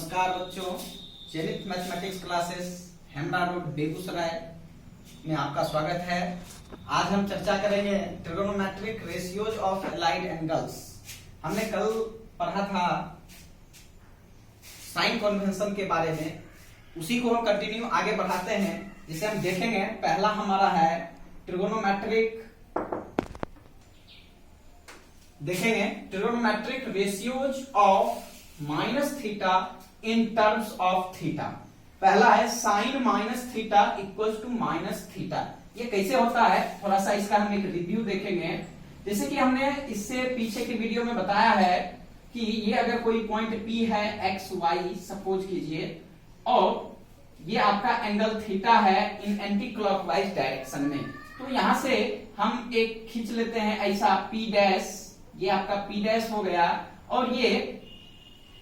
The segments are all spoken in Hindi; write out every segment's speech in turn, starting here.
नमस्कार बच्चों, Zenith mathematics classes Hemra road Begusarai में आपका स्वागत है। आज हम चर्चा करेंगे trigonometric ratios of allied angles. हमने कल पढ़ा था साइन कन्वेंशन के बारे में, उसी को हम कंटिन्यू आगे बढ़ाते हैं, जिसे हम देखेंगे। पहला हमारा है ट्रिगोनोमेट्रिक, देखेंगे trigonometric ratios of minus theta in terms of theta. पहला है sine minus theta equal to minus theta. ये कैसे होता है, थोड़ा सा इसका हम एक रिव्यू देखेंगे। जैसे कि हमने इससे पीछे के वीडियो में बताया है कि ये अगर कोई पॉइंट P है एक्स वाई सपोज कीजिए, और ये आपका एंगल थीटा है इन एंटी क्लॉकवाइज डायरेक्शन में, तो यहां से हम एक खींच लेते हैं ऐसा P डैश, ये आपका P डैश हो गया, और ये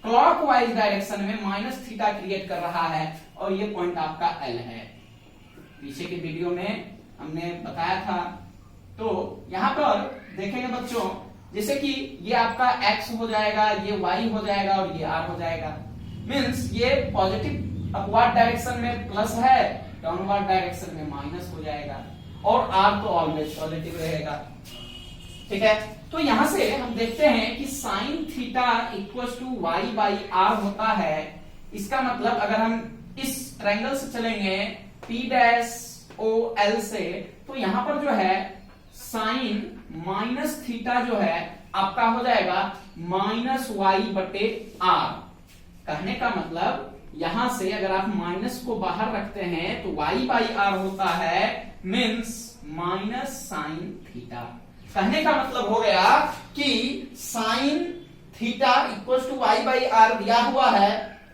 क्लॉकवाइज डायरेक्शन में माइनस थीटा क्रिएट कर रहा है, और ये पॉइंट आपका L है। पीछे के वीडियो में हमने बताया था। तो यहां पर देखेंगे बच्चों, जैसे कि ये आपका x हो जाएगा, ये y हो जाएगा और ये r हो जाएगा। मींस ये पॉजिटिव अपवर्ड डायरेक्शन में प्लस है, डाउनवर्ड डायरेक्शन में माइनस हो जाएगा, और r तो ऑलवेज पॉजिटिव रहेगा। ठीक है, तो यहां से हम देखते हैं कि sine theta equal to Y by R होता है। इसका मतलब अगर हम इस ट्रायंगल से चलेंगे P डैश O L से, तो यहां पर जो है साइन माइनस थीटा जो है आपका हो जाएगा माइनस वाई बटे आर। कहने का मतलब यहां से अगर आप माइनस को बाहर रखते हैं तो वाई बाई आर होता है, मीन्स माइनस साइन थीटा। कहने का मतलब हो गया कि sine theta equal to Y by R दिया हुआ है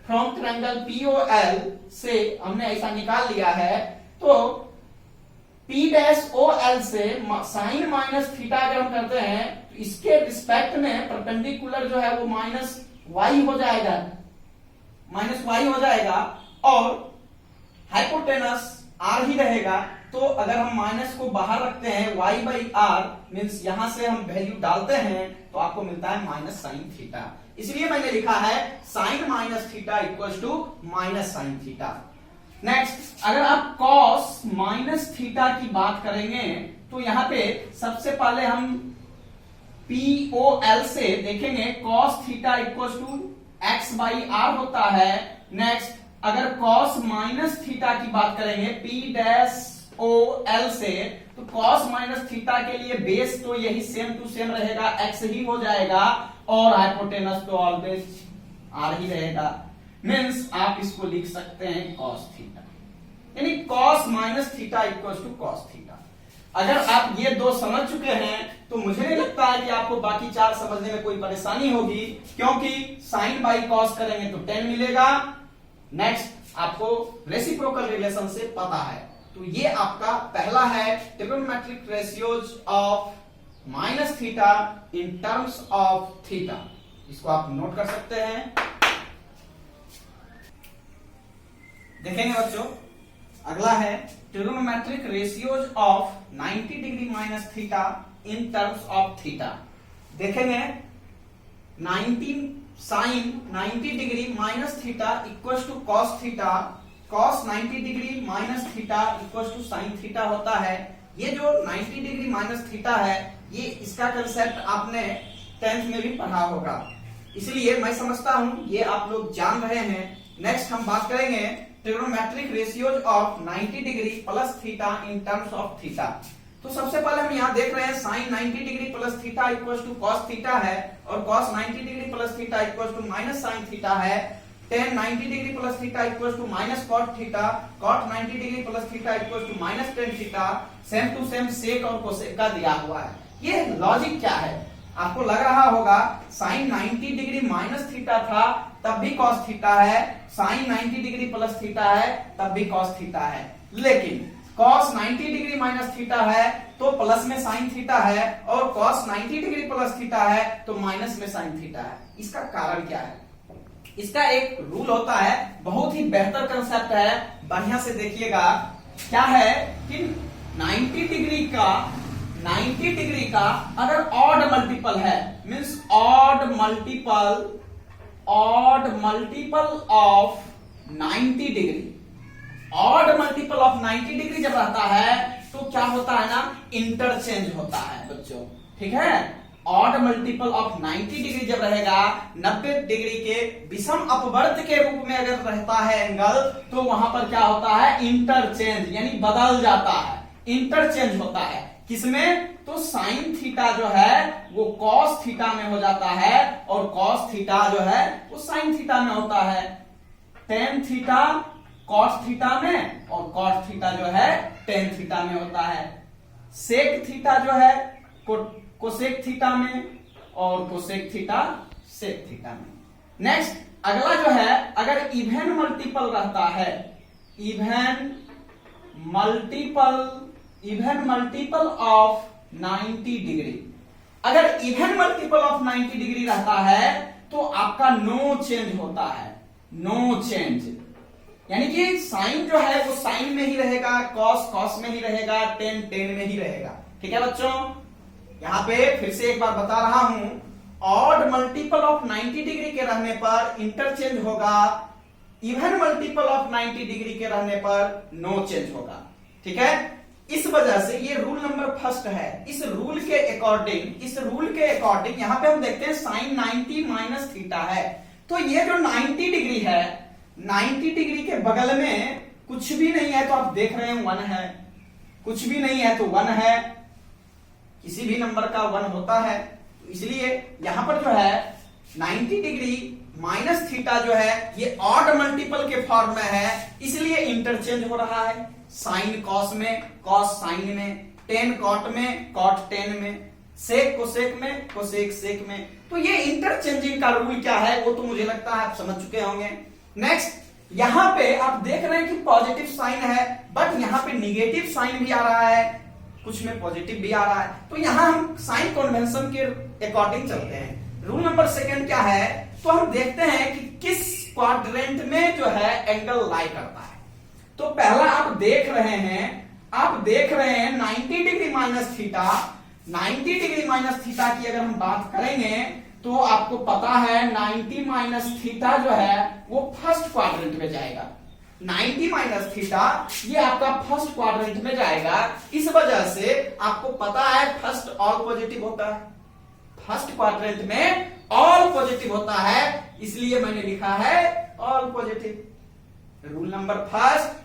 फ्रॉम ट्रायंगल POL से, हमने ऐसा निकाल लिया है। तो P डैश OL से साइन माइनस थीटा अगर हम करते हैं तो इसके रिस्पेक्ट में परपेंडिकुलर जो है वो माइनस वाई हो जाएगा, माइनस वाई हो जाएगा, और हाइपोटेनस आर ही रहेगा। तो अगर हम माइनस को बाहर रखते हैं वाई बाई आर, मीन्स यहां से हम वैल्यू डालते हैं तो आपको मिलता है माइनस साइन थीटा। इसलिए मैंने लिखा है sine minus theta equal to minus sine theta. Next, अगर आप कॉस माइनस थीटा की बात करेंगे तो यहां पे सबसे पहले हम POL से देखेंगे cos theta equal to X by R होता है। नेक्स्ट, अगर कॉस माइनस थीटा की बात करेंगे P डैश OL से, तो कॉस माइनस थीटा के लिए बेस तो यही सेम टू सेम रहेगा, x ही हो जाएगा, और हाइपोटेनस तो ऑलवेज r ही रहेगा। मीन्स आप इसको लिख सकते हैं कॉस थीटा, यानी cos minus theta equal to cos theta. अगर आप ये दो समझ चुके हैं तो मुझे नहीं लगता है कि आपको बाकी चार समझने में कोई परेशानी होगी, क्योंकि साइन बाई कॉस करेंगे तो 10 मिलेगा। नेक्स्ट, आपको रेसिप्रोकल रिलेशन से पता है। तो ये आपका पहला है trigonometric ratios of minus theta in terms of theta. इसको आप नोट कर सकते हैं। देखेंगे बच्चों, अगला है trigonometric ratios of 90 degree minus theta in terms of theta. देखेंगे 19 sine 90 degree minus theta equal to cos theta, cos 90 degree minus theta equal to sine theta होता है। ये जो 90 डिग्री माइनस थीटा है, ये इसका कंसेप्ट आपने 10th में भी पढ़ा होगा, इसलिए मैं समझता हूं ये आप लोग जान रहे हैं। नेक्स्ट हम बात करेंगे trigonometric ratios of 90 degree plus theta in terms of theta. तो सबसे पहले हम यहाँ देख रहे हैं sine 90 degree plus theta equal to cos theta है, और cos 90 degree plus theta equal to minus sine theta है। tan 90 degree plus theta equal to minus cot theta, cot 90 degree plus theta equal to minus tan theta. Same to same sec और कोसेक का दिया हुआ है। ये लॉजिक क्या है, आपको लग रहा होगा साइन 90 डिग्री माइनस थीटा था तब भी कॉस थीटा है, साइन 90 डिग्री प्लस थीटा है तब भी कॉस थीटा है, लेकिन कॉस 90 डिग्री माइनस थीटा है तो प्लस में साइन थीटा है, और कॉस 90 डिग्री प्लस थीटा है तो माइनस में साइन थीटा है। इसका कारण क्या है? इसका एक रूल होता है, बहुत ही बेहतर कंसेप्ट है, बढ़िया से देखिएगा। क्या है कि 90 डिग्री का अगर ऑड मल्टीपल है, means odd odd multiple of 90 degree, odd multiple of 90 degree जब रहता है तो क्या होता है ना, इंटरचेंज होता है बच्चों, ठीक है। ऑड मल्टीपल ऑफ 90 डिग्री जब रहेगा, 90 डिग्री के विषम अपवर्त के रूप में अगर रहता है एंगल, तो वहां पर क्या होता है, इंटरचेंज, यानी बदल जाता है, इंटरचेंज होता है। किसमें, तो साइन थीटा जो है वो कॉस थीटा में हो जाता है, और कॉस थीटा जो है वो साइन थीटा में होता है, टेन थीटा कॉस थीटा में, और कॉस थीटा जो है टेन थीटा में होता है। सेक थीटा जो है कोसेक थीटा में, और कोसेक थीटा सेक थीटा में। नेक्स्ट अगला जो है, अगर इवन मल्टीपल रहता है, इवन मल्टीपल ऑफ 90 डिग्री, अगर इवन मल्टीपल ऑफ 90 डिग्री रहता है तो आपका नो चेंज होता है, नो चेंज, यानी कि साइन जो है वो साइन में ही रहेगा, कॉस कॉस में ही रहेगा, टेन टेन में ही रहेगा, ठीक है बच्चों। यहां पे फिर से एक बार बता रहा हूं, ऑड मल्टीपल ऑफ 90 डिग्री के रहने पर इंटरचेंज होगा, इवन मल्टीपल ऑफ 90 डिग्री के रहने पर नो चेंज होगा, ठीक है। इस वजह से ये रूल नंबर फर्स्ट है। इस रूल के अकॉर्डिंग यहां पे हम देखते हैं साइन 90 माइनस थीटा है, तो ये जो 90 डिग्री है, 90 डिग्री के बगल में कुछ भी नहीं है, तो आप देख रहे हैं 1 है, कुछ भी नहीं है तो 1 है, किसी भी नंबर का 1 होता है, तो इसलिए यहां पर जो है 90 डिग्री माइनस थीटा जो है ये ऑड मल्टीपल के फॉर्म में है, इसलिए इंटरचेंज हो रहा है, साइन कॉस में, कॉस साइन में, टेन कॉट में, कॉट टेन में, सेक कोसेक में, कोसेक सेक में। तो ये इंटरचेंजिंग का रूल क्या है वो तो मुझे लगता है आप समझ चुके होंगे। नेक्स्ट यहां पे आप देख रहे हैं कि पॉजिटिव साइन है, बट यहां पे निगेटिव साइन भी आ रहा है, कुछ में पॉजिटिव भी आ रहा है, तो यहां हम साइन कन्वेंशन के अकॉर्डिंग चलते हैं। रूल नंबर सेकंड क्या है, तो हम देखते हैं कि किस क्वाड्रेंट में जो है एंगल लाई करता है। तो पहला आप देख रहे हैं 90 degree minus theta, 90 degree minus theta की अगर हम बात करेंगे तो आपको पता है 90 माइनस थीटा जो है वो फर्स्ट क्वाड्रेंट में जाएगा, 90 माइनस थीटा ये आपका फर्स्ट क्वाड्रेंट में जाएगा। इस वजह से आपको पता है फर्स्ट ऑल पॉजिटिव होता है, फर्स्ट क्वाड्रेंट में ऑल पॉजिटिव होता है, इसलिए मैंने लिखा है all positive. Rule number first,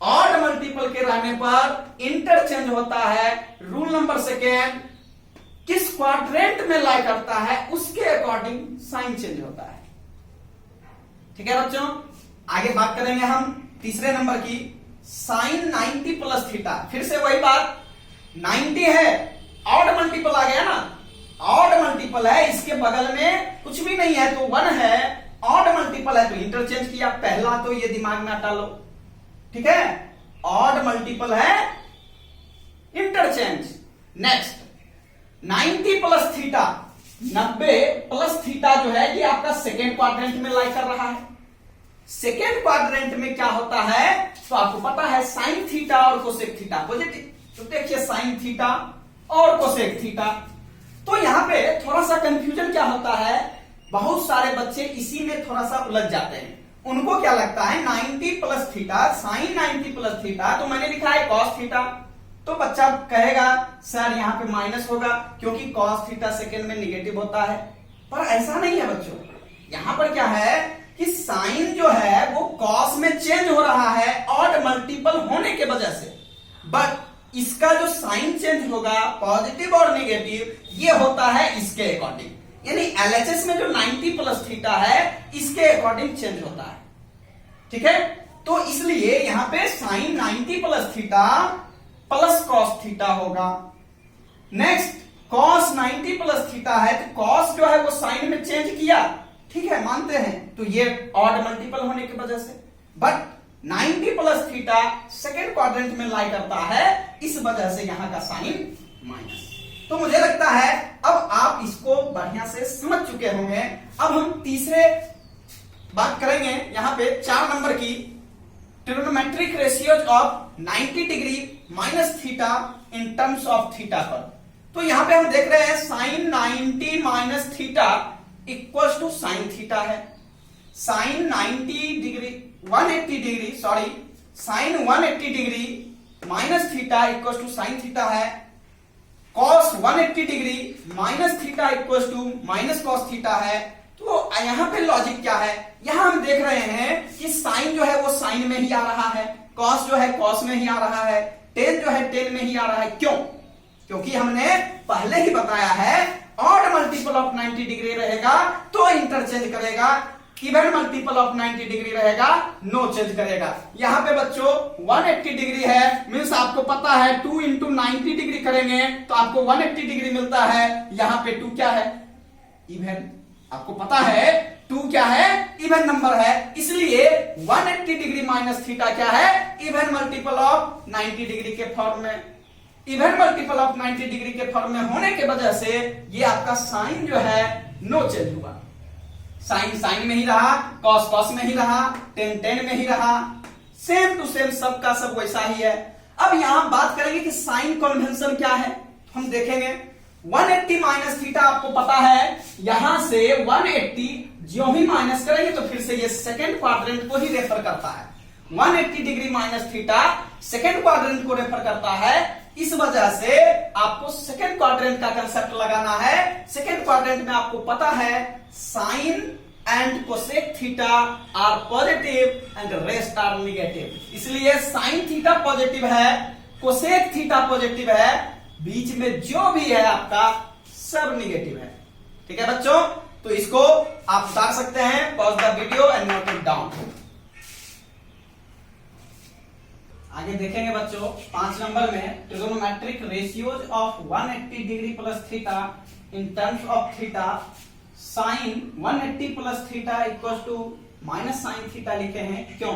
odd multiple के रहने पर इंटरचेंज होता है। रूल नंबर सेकेंड, किस क्वाड्रेंट में लाई करता है उसके अकॉर्डिंग साइन चेंज होता है, ठीक है बच्चों। आगे बात करेंगे हम तीसरे नंबर की, साइन 90 प्लस थीटा। फिर से वही बात, 90 है, ऑड मल्टीपल आ गया ना, ऑड मल्टीपल है, इसके बगल में कुछ भी नहीं है तो 1 है, ऑड मल्टीपल है तो इंटरचेंज किया, पहला तो ये दिमाग में हटा लो, ठीक है। ऑड मल्टीपल है, interchange. Next 90 plus theta, 90 plus theta जो है ये आपका सेकेंड क्वाड्रेंट में लाई कर रहा है। सेकेंड क्वाड्रेंट में क्या होता है, तो आपको पता है साइन थीटा और कोसेक थीटा पॉजिटिव, तो देखिए साइन थीटा और कोसेक थीटा। तो यहां पे थोड़ा सा कंफ्यूजन क्या होता है, बहुत सारे बच्चे इसी में थोड़ा सा उलझ जाते हैं। उनको क्या लगता है 90 plus theta, sine 90 plus theta, तो मैंने लिखा है कॉस थीटा, तो बच्चा कहेगा सर यहाँ पे माइनस होगा क्योंकि कॉस थीटा सेकेंड में निगेटिव होता है, पर ऐसा नहीं है बच्चों। यहां पर क्या है कि साइन जो है वो कॉस में चेंज हो रहा है ऑड मल्टीपल होने के वजह से, बट इसका जो साइन चेंज होगा पॉजिटिव और नेगेटिव ये होता है इसके अकॉर्डिंग, यानी एलएचएस में जो 90 प्लस थीटा है इसके अकॉर्डिंग चेंज होता है, ठीक है। तो इसलिए यहां पे sine 90 plus theta plus cos theta होगा। नेक्स्ट कॉस 90 प्लस थीटा है, तो कॉस जो है वो साइन में चेंज किया, ठीक है मानते हैं, तो ये ऑड मल्टीपल होने की वजह से, but 90 plus theta second quadrant में लाई करता है, इस वजह से यहां का साइन माइनस। तो मुझे लगता है अब आप इसको बढ़िया से समझ चुके होंगे। अब हम तीसरे बात करेंगे यहां पे 4 नंबर की, trigonometric ratios of 90 degree minus theta in terms of theta पर। तो यहां पे हम देख रहे हैं sine 90 minus theta equal to sine theta है। Sine 90 degree 180 degree sorry sine 180 degree minus theta equal to sine theta है, cos 180 degree minus theta equal to minus cos theta है। तो यहां पे लॉजिक क्या है, यहां हम देख रहे हैं कि साइन जो है वो साइन में ही आ रहा है, कॉस जो है कॉस में ही आ रहा है, टेन जो है टेन में ही आ रहा है। क्यों? क्योंकि हमने पहले ही बताया है ऑड मल्टीपल ऑफ 90 डिग्री रहेगा तो इंटरचेंज करेगा, इवन मल्टीपल ऑफ 90 डिग्री रहेगा नो चेंज करेगा। यहां पे बच्चों 180 डिग्री है, मींस आपको पता है 2 इंटू 90 डिग्री करेंगे तो आपको 180 डिग्री मिलता है। यहां पे 2 क्या है? इवन। आपको पता है 2 क्या है? इवन नंबर है, इसलिए 180 डिग्री माइनस थीटा क्या है? इवन मल्टीपल ऑफ 90 डिग्री के फॉर्म में। इवन मल्टीपल ऑफ 90 डिग्री के फॉर्म में होने के वजह से ये आपका साइन जो है नो चेंज हुआ, साइन साइन में ही रहा, कॉस कॉस में ही रहा, टेन टेन में ही रहा, सेम टू सेम सबका सब वैसा ही है। अब यहां बात करेंगे कि साइन कन्वेंशन क्या है, हम देखेंगे 180 माइनस थीटा आपको पता है, यहां से 180 जो भी माइनस करेंगे तो फिर से ये सेकेंड क्वाड्रेंट को ही रेफर करता है। 180 degree minus theta second quadrant को रेफर करता है, इस वजह से आपको सेकेंड क्वाड्रेंट का कंसेप्ट लगाना है। सेकेंड क्वाड्रेंट में आपको पता है sine and cosec theta are positive and rest are negative, इसलिए साइन थीटा पॉजिटिव है, कोसेक थीटा पॉजिटिव है, बीच में जो भी है आपका सब निगेटिव है। ठीक है बच्चों, तो इसको आप उतार सकते हैं, pause the video and note it down. आगे देखेंगे बच्चों 5 नंबर में trigonometric ratios of 180 degree plus theta in terms of theta sine 180 plus theta equal to minus sine theta लिखे हैं। क्यों?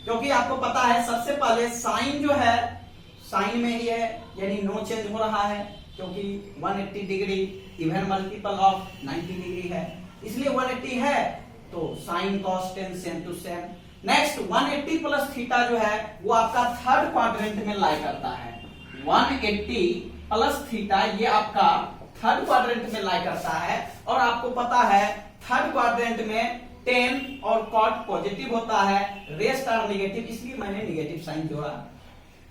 क्योंकि आपको पता है सबसे पहले साइन जो है साइन में ही है, यानी नो चेंज हो रहा है, क्योंकि 180 degree even multiple of 90 degree है, इसलिए 180 है तो sine cos tan same to same. Next 180 plus theta जो है वो आपका थर्ड क्वाड्रेंट में लाई करता है। 180 प्लस थीटा ये आपका थर्ड क्वाड्रेंट में लाई करता है, और आपको पता है थर्ड क्वाड्रेंट में टेन और कॉट पॉजिटिव होता है, रेस्ट आर निगेटिव, इसलिए मैंने निगेटिव साइन जोड़ा।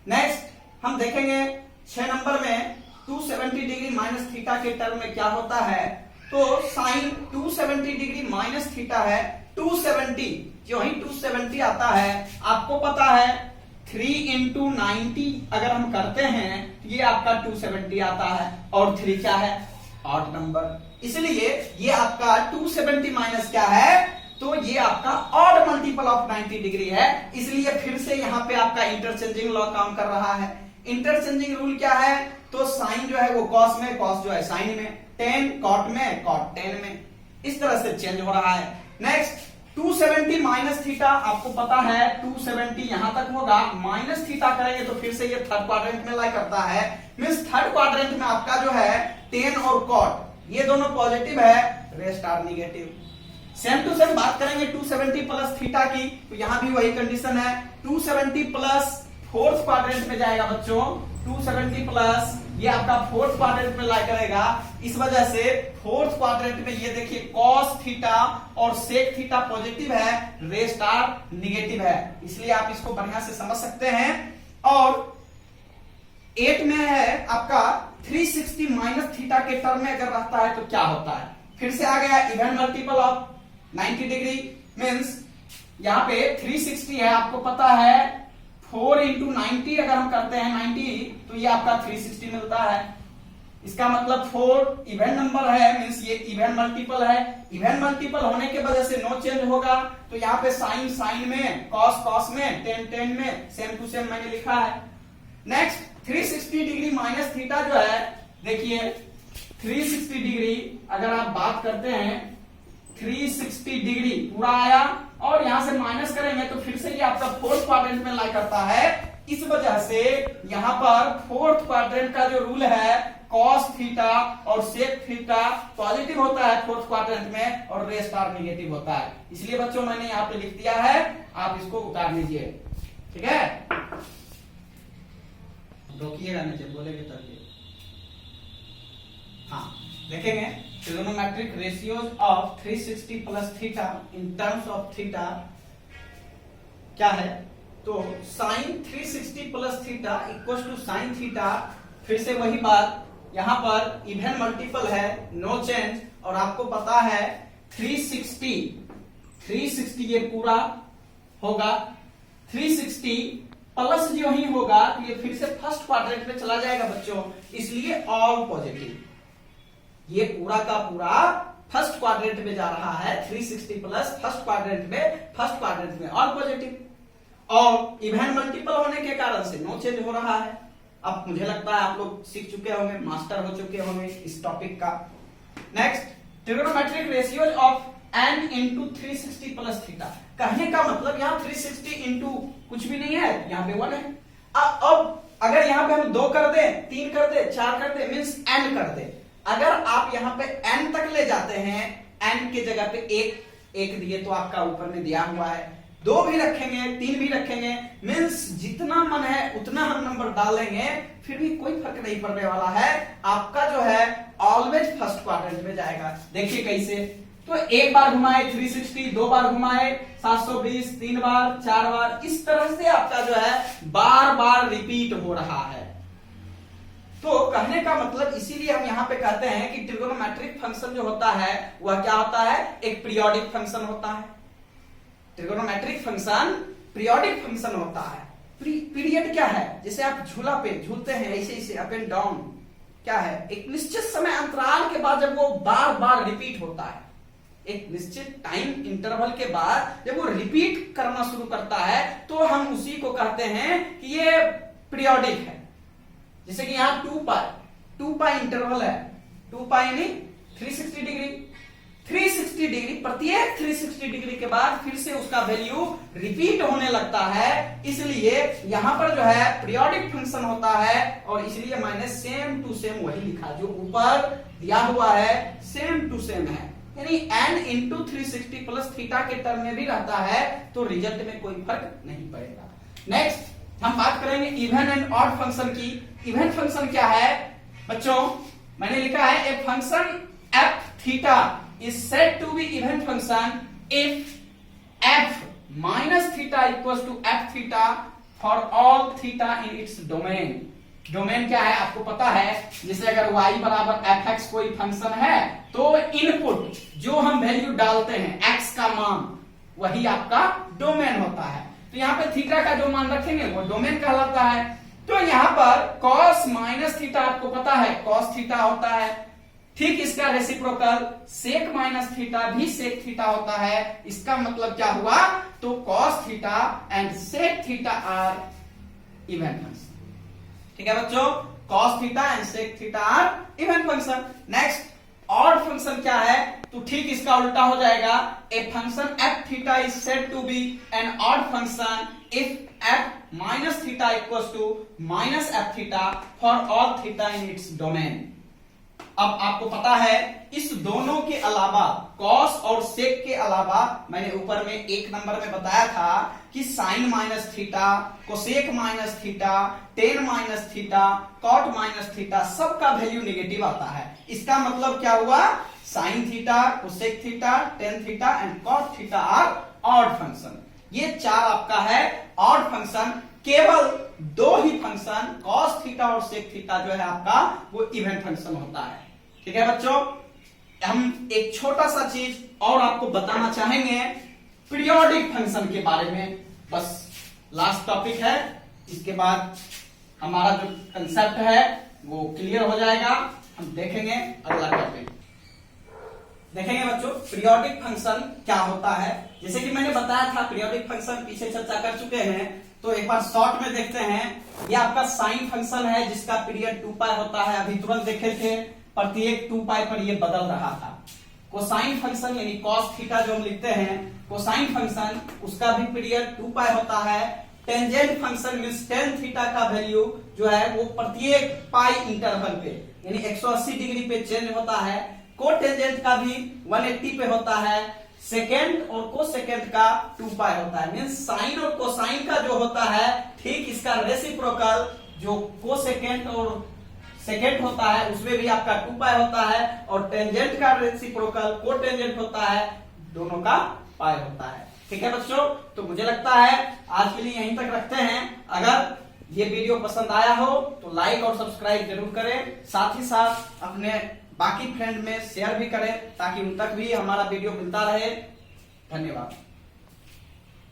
नेक्स्ट हम देखेंगे 6 नंबर में 270 डिग्री माइनस थीटा के टर्म में क्या होता है, तो साइन 270 डिग्री माइनस थीटा है, 270 जो ही 270 आता है, आपको पता है 3 इंटू 90 अगर हम करते हैं तो ये आपका 270 आता है, और 3 क्या है? ऑड नंबर, इसलिए ये आपका 270 माइनस क्या है, तो ये आपका ऑड मल्टीपल ऑफ 90 डिग्री है, इसलिए फिर से यहां पे आपका इंटरचेंजिंग लॉ काम कर रहा है। इंटरचेंजिंग रूल क्या है, तो साइन जो है वो कॉस में, कॉस जो है साइन में, टेन कॉट में, कॉट टेन में, इस तरह से चेंज हो रहा है। नेक्स्ट 270 माइनस थीटा आपको पता है 270 यहां तक होगा, माइनस थीटा करेंगे तो फिर से ये थर्ड क्वाड्रेंट में लाई करता है, मींस थर्ड क्वाड्रेंट में आपका जो है टेन और कॉट ये दोनों पॉजिटिव है, rest are negative. Same to same बात करेंगे 270 प्लस थीटा की, तो यहां भी वही कंडीशन है, 270 प्लस फोर्थ क्वाड्रेंट में जाएगा बच्चों, 270 प्लस ये आपका फोर्थ क्वाड्रेंट में लाई करेगा, इस वजह से फोर्थ क्वाड्रेंट में ये देखिए कॉस थीटा और सेक थीटा पॉजिटिव है, रेस्ट आर निगेटिव है, इसलिए आप इसको बढ़िया से समझ सकते हैं। और 8 में है आपका 360 माइनस थीटा के टर्म में अगर रहता है तो क्या होता है, फिर से आ गया even multiple of 90 degree, means यहां पे 360 है, आपको पता है 4 इंटू 90 अगर हम करते हैं 90 तो ये आपका 360 मिलता है, इसका मतलब 4 इवन नंबर है, मींस ये इवन मल्टीपल है, इवन मल्टीपल होने के वजह से नो चेंज होगा, तो यहाँ पे साइन साइन में, कॉस कॉस में, टेन टेन में, सेम टू सेम मैंने लिखा है। नेक्स्ट 360 डिग्री माइनस थीटा जो है, देखिए 360 डिग्री अगर आप बात करते हैं 360 डिग्री पूरा आया, और यहां से माइनस करेंगे तो फिर से ये आपका फोर्थ क्वाड्रेंट में लाई करता है, इस वजह से यहां पर फोर्थ क्वाड्रेंट का जो रूल है कॉस थीटा और सेक थीटा पॉजिटिव होता है फोर्थ क्वाड्रेंट में, और रेस्ट आर निगेटिव होता है, इसलिए बच्चों मैंने यहां पे लिख दिया है, आप इसको उतार लीजिए। ठीक है, रोकिएगा नहीं जब बोलेंगे तब। हाँ देखेंगे trigonometric ratios of 360 plus theta in terms of theta क्या है, तो sine 360 plus theta equal to sine theta, फिर से वही बात, यहां पर इवन मल्टीपल है, नो चेंज, और आपको पता है 360 ये पूरा होगा, 360 प्लस जो ही होगा तो ये फिर से फर्स्ट क्वाड्रेंट में चला जाएगा बच्चों, इसलिए ऑल पॉजिटिव, ये पूरा का पूरा फर्स्ट क्वाड्रेंट में जा रहा है, 360 प्लस फर्स्ट क्वाड्रेंट में ऑल पॉजिटिव, और इवन मल्टीपल होने के कारण से नो चेंज हो रहा है। अब मुझे लगता है आप लोग सीख चुके होंगे, मास्टर हो चुके होंगे इस टॉपिक का। Next, trigonometric ratios of n into 360 plus theta. कहने का मतलब यहाँ 360 इंटू कुछ भी नहीं है, यहाँ पे 1 है। अब अगर यहाँ पे हम 2 कर दे, 3 कर दे, 4 कर दे, मीन्स n कर दे, अगर आप यहाँ पे n तक ले जाते हैं, n के जगह पे 1 दिए तो आपका ऊपर में दिया हुआ है, 2 भी रखेंगे, 3 भी रखेंगे, मीन्स जितना मन है उतना हम नंबर डालेंगे, फिर भी कोई फर्क नहीं पड़ने वाला है, आपका जो है ऑलवेज फर्स्ट क्वाड्रेंट में जाएगा। देखिए कैसे, तो एक बार घुमाए 360, 2 बार घुमाए 720, 3 बार, 4 बार, इस तरह से आपका जो है बार बार रिपीट हो रहा है। तो कहने का मतलब इसीलिए हम यहाँ पे कहते हैं कि ट्रिगोनोमेट्रिक फंक्शन जो होता है वह क्या होता है, एक पीरियोडिक फंक्शन होता है। ट्रिगोनोमेट्रिक फंक्शन पीरियोडिक फंक्शन होता है। पीरियड क्या है, जैसे आप झूला पे झूलते हैं ऐसे अप एंड डाउन, क्या है, एक निश्चित समय अंतराल के बाद जब वो बार बार रिपीट होता है, एक निश्चित टाइम इंटरवल के बाद जब वो रिपीट करना शुरू करता है तो हम उसी को कहते हैं कि ये पीरियोडिक है। जैसे कि यहाँ 2 पाई इंटरवल है, 2 पाई यानी 360 डिग्री, 360 डिग्री, प्रत्येक 360 डिग्री के बाद फिर से उसका वैल्यू रिपीट होने लगता है, इसलिए यहां पर जो है पीरियोडिक फंक्शन होता है, और इसलिए मैंने सेम टू सेम वही लिखा जो ऊपर दिया हुआ है, सेम टू सेम है, यानी n इंटू 360 प्लस थीटा के टर्म में भी रहता है तो रिजल्ट में कोई फर्क नहीं पड़ेगा। नेक्स्ट हम बात करेंगे इवन एंड ऑड फंक्शन की। इवन फंक्शन क्या है बच्चों, मैंने लिखा है ए function f theta is said to be even function if f minus theta equals to f theta for all theta in its domain। Domain क्या है आपको पता है, जैसे अगर y बराबर fx कोई फंक्शन है तो इनपुट जो हम वैल्यू डालते हैं x का मान वही आपका डोमेन होता है। तो यहाँ पे थीटा का जो मान रखेंगे वो डोमेन कहलाता है। तो यहाँ पर cos माइनस थीटा आपको पता है cos थीटा होता है, ठीक इसका रेसिप्रोकल sec माइनस थीटा भी sec थीटा होता है। इसका मतलब क्या हुआ, तो cos theta and sec theta are even function. ठीक है बच्चों, cos theta and sec theta are even function. Next odd function क्या है, तो ठीक इसका उल्टा हो जाएगा, a function f theta is said to be an odd function if f minus theta equals to minus f theta for all theta in its domain. अब आपको पता है इस दोनों के अलावा cos और sec के अलावा मैंने ऊपर में 1 नंबर में बताया था कि sin minus theta, cosec minus theta, tan minus theta, cot minus theta, सबका वैल्यू नेगेटिव आता है। इसका मतलब क्या हुआ, sin theta, cosec theta, tan theta and cot theta are odd function. ये 4 आपका है ऑड फंक्शन। केवल 2 ही फंक्शन cos थीटा और sec थीटा जो है आपका वो इवन फंक्शन होता है। ठीक है बच्चों, हम एक छोटा सा चीज और आपको बताना चाहेंगे पीरियोडिक फंक्शन के बारे में, बस लास्ट टॉपिक है, इसके बाद हमारा जो कंसेप्ट है वो क्लियर हो जाएगा। हम देखेंगे अगला टॉपिक। देखेंगे बच्चों पीरियोडिक फंक्शन क्या होता है। जैसे कि मैंने बताया था पीरियोडिक फंक्शन पीछे चर्चा कर चुके हैं, तो एक बार शॉर्ट में देखते हैं। ये आपका साइन फंक्शन है जिसका पीरियड 2 पाई होता है, अभी तुरंत देखे थे, प्रत्येक 2 पाई पर ये बदल रहा था। कोसाइन फंक्शन यानी cos थीटा जो हम लिखते हैं, कोसाइन फंक्शन उसका भी पीरियड 2 पाई होता है। Tangent function means tan theta का वैल्यू जो है वो प्रत्येक पाई इंटरवल पे यानी 180 डिग्री पे चेंज होता है। कोटेंजेंट का भी 180 पे होता है। सेकेंड और कोसेकेंड का 2 पाई होता है, मींस साइन और कोसाइन का जो होता है ठीक इसका रेसिप्रोकल जो कोसेकेंड और सेकेंड होता है उसमें भी आपका 2 पाई होता है, और टेंजेंट का रेसिप्रोकल कोटेंजेंट होता है, दोनों का पाई होता है। ठीक है बच्चों, तो मुझे लगता है आज के लिए यहीं तक रखते हैं। अगर ये वीडियो पसंद आया हो तो लाइक और सब्सक्राइब जरूर करें, साथ ही साथ अपने बाकी फ्रेंड में शेयर भी करें ताकि उन तक भी हमारा वीडियो मिलता रहे। धन्यवाद।